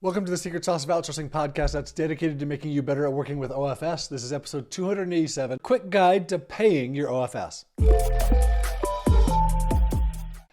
Welcome to the Secret Sauce of Outsourcing podcast that's dedicated to making you better at working with OFS. This is episode 287, Quick Guide to Paying Your OFS.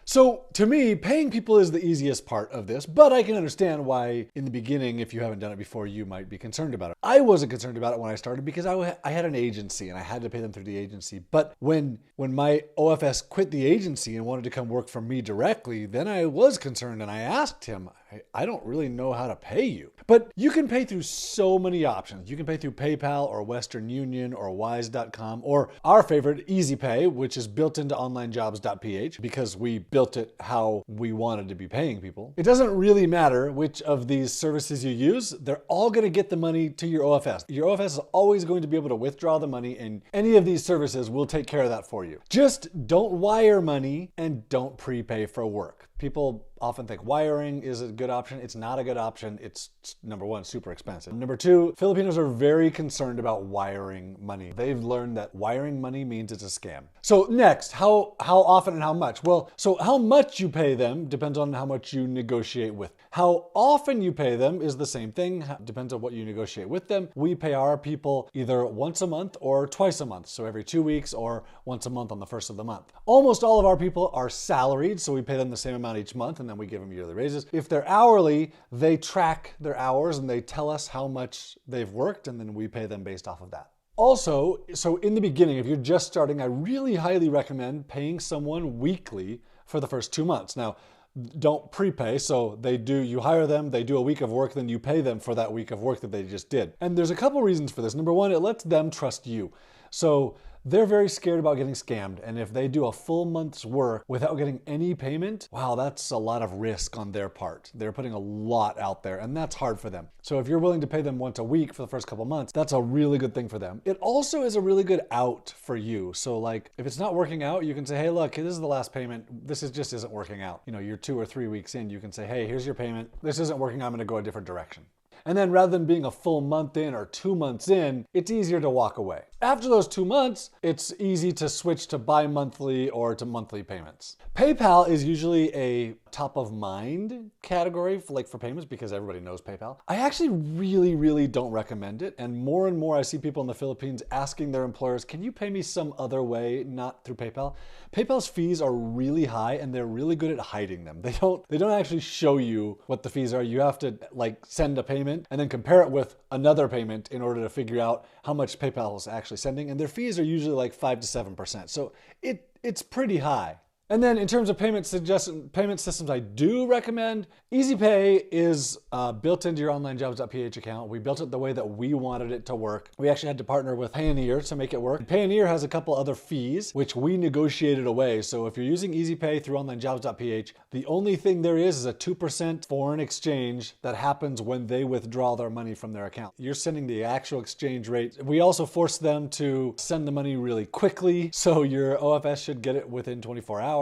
So to me, paying people is the easiest part of this, but I can understand why in the beginning, if you haven't done it before, you might be concerned about it. I wasn't concerned about it when I started because I had an agency and I had to pay them through the agency. But when my OFS quit the agency and wanted to come work for me directly, then I was concerned and I asked him, I don't really know how to pay you. But you can pay through so many options. You can pay through PayPal or Western Union or Wise.com or our favorite, EasyPay, which is built into Onlinejobs.ph because we built it how we wanted to be paying people. It doesn't really matter which of these services you use. They're all going to get the money to your OFS. Your OFS is always going to be able to withdraw the money, and any of these services will take care of that for you. Just don't wire money and don't prepay for work. People often think wiring is a good option. It's not a good option. It's, number one, super expensive. Number two, Filipinos are very concerned about wiring money. They've learned that wiring money means it's a scam. So next, how often and how much? Well, so how much you pay them depends on how much you negotiate with. How often you pay them is the same thing. Depends on what you negotiate with them. We pay our people either once a month or twice a month. So every 2 weeks or once a month on the first of the month. Almost all of our people are salaried, so we pay them the same amount each month, and then we give them yearly raises. If they're hourly, they track their hours and they tell us how much they've worked, and then we pay them based off of that. Also, so in the beginning, if you're just starting, I really highly recommend paying someone weekly for the first 2 months. Now, don't prepay, so you hire them, they do a week of work, then you pay them for that week of work that they just did. And there's a couple reasons for this. Number one, it lets them trust you. So they're very scared about getting scammed. And if they do a full month's work without getting any payment, wow, that's a lot of risk on their part. They're putting a lot out there, and that's hard for them. So if you're willing to pay them once a week for the first couple months, that's a really good thing for them. It also is a really good out for you. So like, if it's not working out, you can say, hey, look, this is the last payment. This just isn't working out. You know, you're 2 or 3 weeks in, you can say, hey, here's your payment. This isn't working. I'm going to go a different direction. And then rather than being a full month in or 2 months in, it's easier to walk away. After those 2 months, it's easy to switch to bi-monthly or to monthly payments. PayPal is usually a top of mind category for payments because everybody knows PayPal. I actually really don't recommend it. And more I see people in the Philippines asking their employers, can you pay me some other way, not through PayPal? PayPal's fees are really high and they're really good at hiding them. They don't actually show you what the fees are. You have to send a payment and then compare it with another payment in order to figure out how much PayPal is actually sending. And their fees are usually 5 to 7%. So it's pretty high. And then in terms of payment systems, I do recommend EasyPay is built into your Onlinejobs.ph account. We built it the way that we wanted it to work. We actually had to partner with Payoneer to make it work. Payoneer has a couple other fees, which we negotiated away. So if you're using EasyPay through Onlinejobs.ph, the only thing there is a 2% foreign exchange that happens when they withdraw their money from their account. You're sending the actual exchange rate. We also force them to send the money really quickly, so your OFS should get it within 24 hours.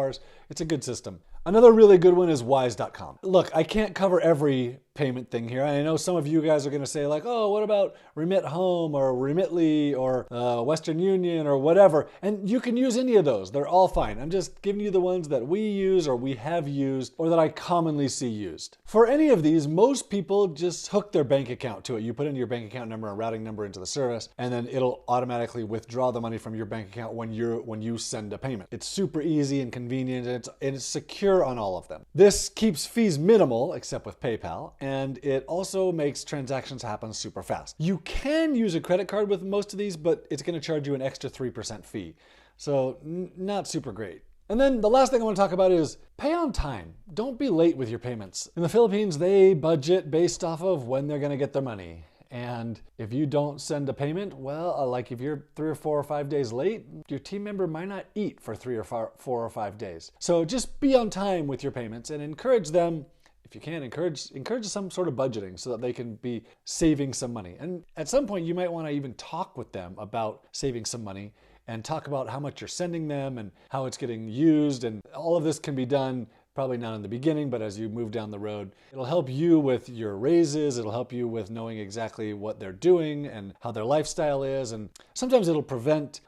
It's a good system. Another really good one is Wise.com. Look, I can't cover every payment thing here. I know some of you guys are going to say oh, what about Remit Home or Remitly or Western Union or whatever? And you can use any of those. They're all fine. I'm just giving you the ones that we use or we have used or that I commonly see used. For any of these, most people just hook their bank account to it. You put in your bank account number and routing number into the service, and then it'll automatically withdraw the money from your bank account when you send a payment. It's super easy and convenient, and it's secure on all of them. This keeps fees minimal, except with PayPal, and it also makes transactions happen super fast. You can use a credit card with most of these, but it's going to charge you an extra 3% fee. So not super great. And then the last thing I want to talk about is pay on time. Don't be late with your payments. In the Philippines, they budget based off of when they're going to get their money. And if you don't send a payment, well, if you're 3 or 4 or 5 days late, your team member might not eat for 3 or 4 or 5 days. So just be on time with your payments and encourage them. If you can, encourage some sort of budgeting so that they can be saving some money. And at some point, you might want to even talk with them about saving some money and talk about how much you're sending them and how it's getting used. And all of this can be done probably not in the beginning, but as you move down the road. It'll help you with your raises. It'll help you with knowing exactly what they're doing and how their lifestyle is. And sometimes it'll prevent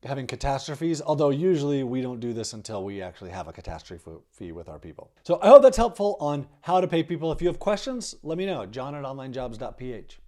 having catastrophes, although usually we don't do this until we actually have a catastrophe with our people. So I hope that's helpful on how to pay people. If you have questions, let me know. John at Onlinejobs.ph.